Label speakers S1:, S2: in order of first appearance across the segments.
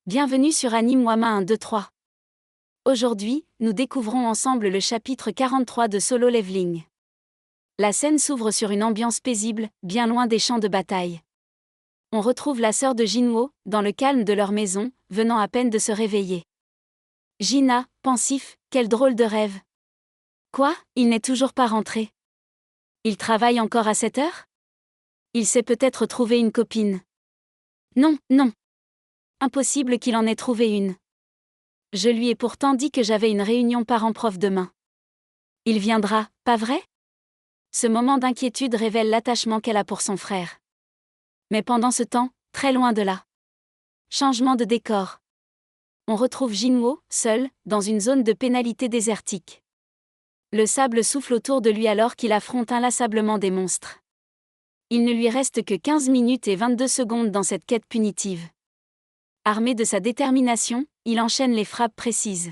S1: Bienvenue sur Anime Wama 1-2-3. Aujourd'hui, nous découvrons ensemble le chapitre 43 de Solo Leveling. La scène s'ouvre sur une ambiance paisible, bien loin des champs de bataille. On retrouve la sœur de Jinwoo, dans le calme de leur maison, venant à peine de se réveiller. Gina, pensif, quel drôle de rêve. Quoi, il n'est toujours pas rentré? Il travaille encore à cette heure? Il s'est peut-être trouvé une copine. Non, non. Impossible qu'il en ait trouvé une. Je lui ai pourtant dit que j'avais une réunion parents-prof demain. Il viendra, pas vrai? Ce moment d'inquiétude révèle l'attachement qu'elle a pour son frère. Mais pendant ce temps, très loin de là. Changement de décor. On retrouve Jinwoo, seul, dans une zone de pénalité désertique. Le sable souffle autour de lui alors qu'il affronte inlassablement des monstres. Il ne lui reste que 15 minutes et 22 secondes dans cette quête punitive. Armé de sa détermination, il enchaîne les frappes précises.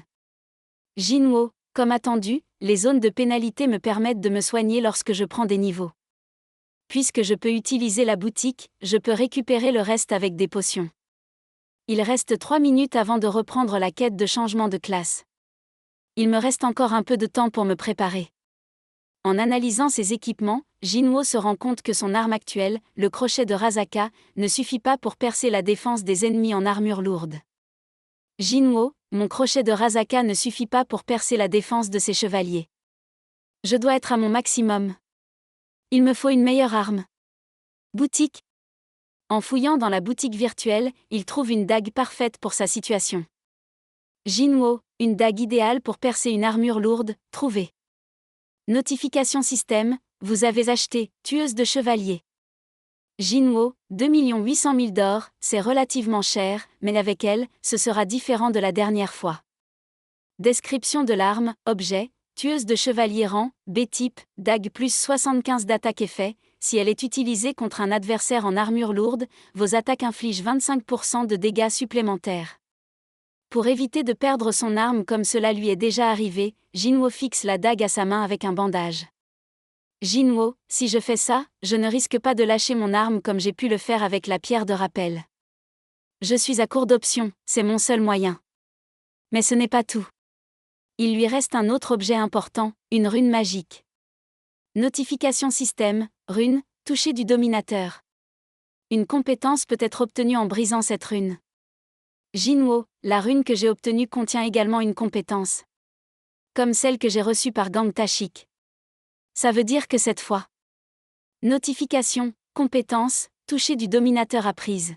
S1: Jinwoo, comme attendu, les zones de pénalité me permettent de me soigner lorsque je prends des niveaux. Puisque je peux utiliser la boutique, je peux récupérer le reste avec des potions. Il reste 3 minutes avant de reprendre la quête de changement de classe. Il me reste encore un peu de temps pour me préparer. En analysant ses équipements, Jinwoo se rend compte que son arme actuelle, le crochet de Rasaka, ne suffit pas pour percer la défense des ennemis en armure lourde. Jinwoo, mon crochet de Rasaka ne suffit pas pour percer la défense de ses chevaliers. Je dois être à mon maximum. Il me faut une meilleure arme. Boutique. En fouillant dans la boutique virtuelle, il trouve une dague parfaite pour sa situation. Jinwoo, une dague idéale pour percer une armure lourde, trouvée. Notification système, vous avez acheté, tueuse de chevaliers. Jinwoo, 2 800 000 d'or, c'est relativement cher, mais avec elle, ce sera différent de la dernière fois. Description de l'arme, objet, tueuse de chevalier rang, B-type, dague plus 75 d'attaque effet, si elle est utilisée contre un adversaire en armure lourde, vos attaques infligent 25% de dégâts supplémentaires. Pour éviter de perdre son arme comme cela lui est déjà arrivé, Jinwoo fixe la dague à sa main avec un bandage. Jinwoo, si je fais ça, je ne risque pas de lâcher mon arme comme j'ai pu le faire avec la pierre de rappel. Je suis à court d'options, c'est mon seul moyen. Mais ce n'est pas tout. Il lui reste un autre objet important, une rune magique. Notification système, rune, toucher du dominateur. Une compétence peut être obtenue en brisant cette rune. Jinwoo, la rune que j'ai obtenue contient également une compétence. Comme celle que j'ai reçue par Gang Tashik. Ça veut dire que cette fois. Notification, compétence, toucher du dominateur apprise.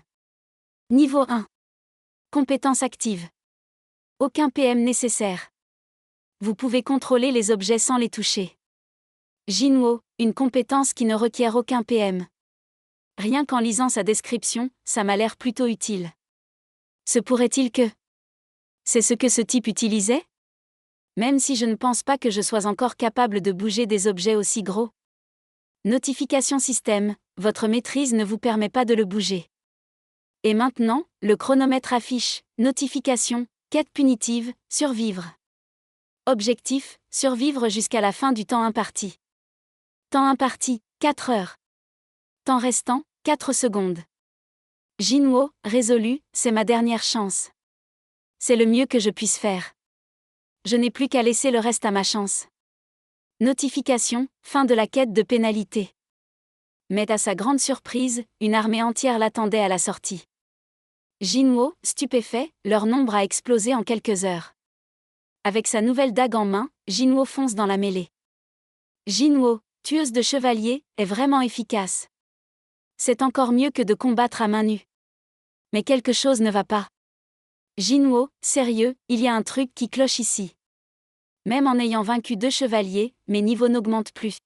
S1: Niveau 1. Compétence active. Aucun PM nécessaire. Vous pouvez contrôler les objets sans les toucher. Jinwoo, une compétence qui ne requiert aucun PM. Rien qu'en lisant sa description, ça m'a l'air plutôt utile. Se pourrait-il que... C'est ce que ce type utilisait? Même si je ne pense pas que je sois encore capable de bouger des objets aussi gros. Notification système, votre maîtrise ne vous permet pas de le bouger. Et maintenant, le chronomètre affiche, notification, quête punitive, survivre. Objectif, survivre jusqu'à la fin du temps imparti. Temps imparti, 4 heures. Temps restant, 4 secondes. Jinwoo, résolu, c'est ma dernière chance. C'est le mieux que je puisse faire. Je n'ai plus qu'à laisser le reste à ma chance. Notification, fin de la quête de pénalité. Mais à sa grande surprise, une armée entière l'attendait à la sortie. Jinwoo, stupéfait, leur nombre a explosé en quelques heures. Avec sa nouvelle dague en main, Jinwoo fonce dans la mêlée. Jinwoo, tueuse de chevaliers, est vraiment efficace. C'est encore mieux que de combattre à main nue. Mais quelque chose ne va pas. Jinwoo, sérieux, il y a un truc qui cloche ici. Même en ayant vaincu 2 chevaliers, mes niveaux n'augmentent plus.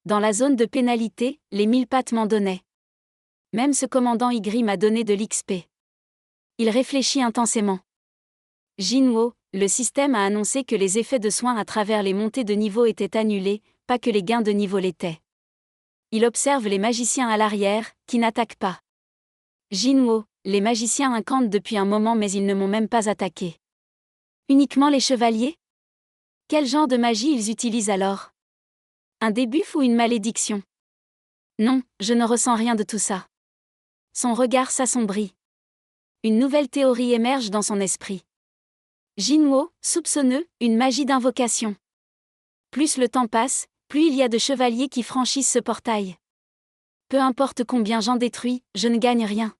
S1: Dans la zone de pénalité, les 1000 pattes m'en donnaient. Même ce commandant Y m'a donné de l'XP. Il réfléchit intensément. Jinwoo, le système a annoncé que les effets de soins à travers les montées de niveau étaient annulés, pas que les gains de niveau l'étaient. Il observe les magiciens à l'arrière, qui n'attaquent pas. Jinwoo, les magiciens incantent depuis un moment mais ils ne m'ont même pas attaqué. Uniquement les chevaliers? Quel genre de magie ils utilisent alors? Un débuff ou une malédiction? Non, je ne ressens rien de tout ça. Son regard s'assombrit. Une nouvelle théorie émerge dans son esprit. Jinwo, soupçonneux, une magie d'invocation. Plus le temps passe, plus il y a de chevaliers qui franchissent ce portail. Peu importe combien j'en détruis, je ne gagne rien.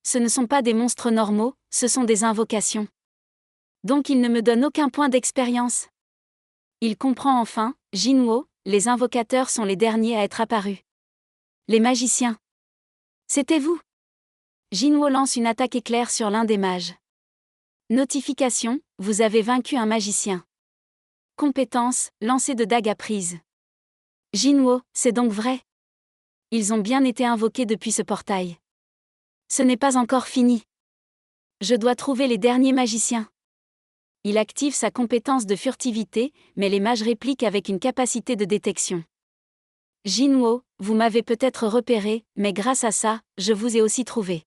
S1: Ce ne sont pas des monstres normaux, ce sont des invocations. Donc ils ne me donnent aucun point d'expérience. Il comprend enfin, Jinwo, les invocateurs sont les derniers à être apparus. Les magiciens. C'était vous. Jinwo lance une attaque éclair sur l'un des mages. Notification, vous avez vaincu un magicien. Compétence, lancer de dague à prise. Jinwo, c'est donc vrai. Ils ont bien été invoqués depuis ce portail. Ce n'est pas encore fini. Je dois trouver les derniers magiciens. Il active sa compétence de furtivité, mais les mages répliquent avec une capacité de détection. Jinwo, vous m'avez peut-être repéré, mais grâce à ça, je vous ai aussi trouvé.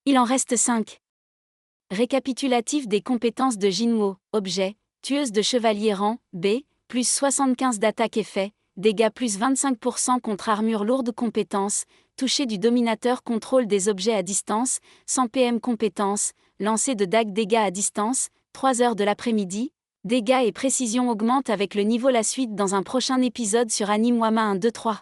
S1: Il en reste 5. Récapitulatif des compétences de Jinwo, objet, tueuse de chevalier rang, B, plus 75 d'attaque effet, dégâts plus 25% contre armure lourde compétence, toucher du dominateur contrôle des objets à distance, 100 PM compétence, lancer de dague dégâts à distance, 3 heures de l'après-midi, dégâts et précision augmentent avec le niveau. La suite dans un prochain épisode sur Anime Wama 1-2-3.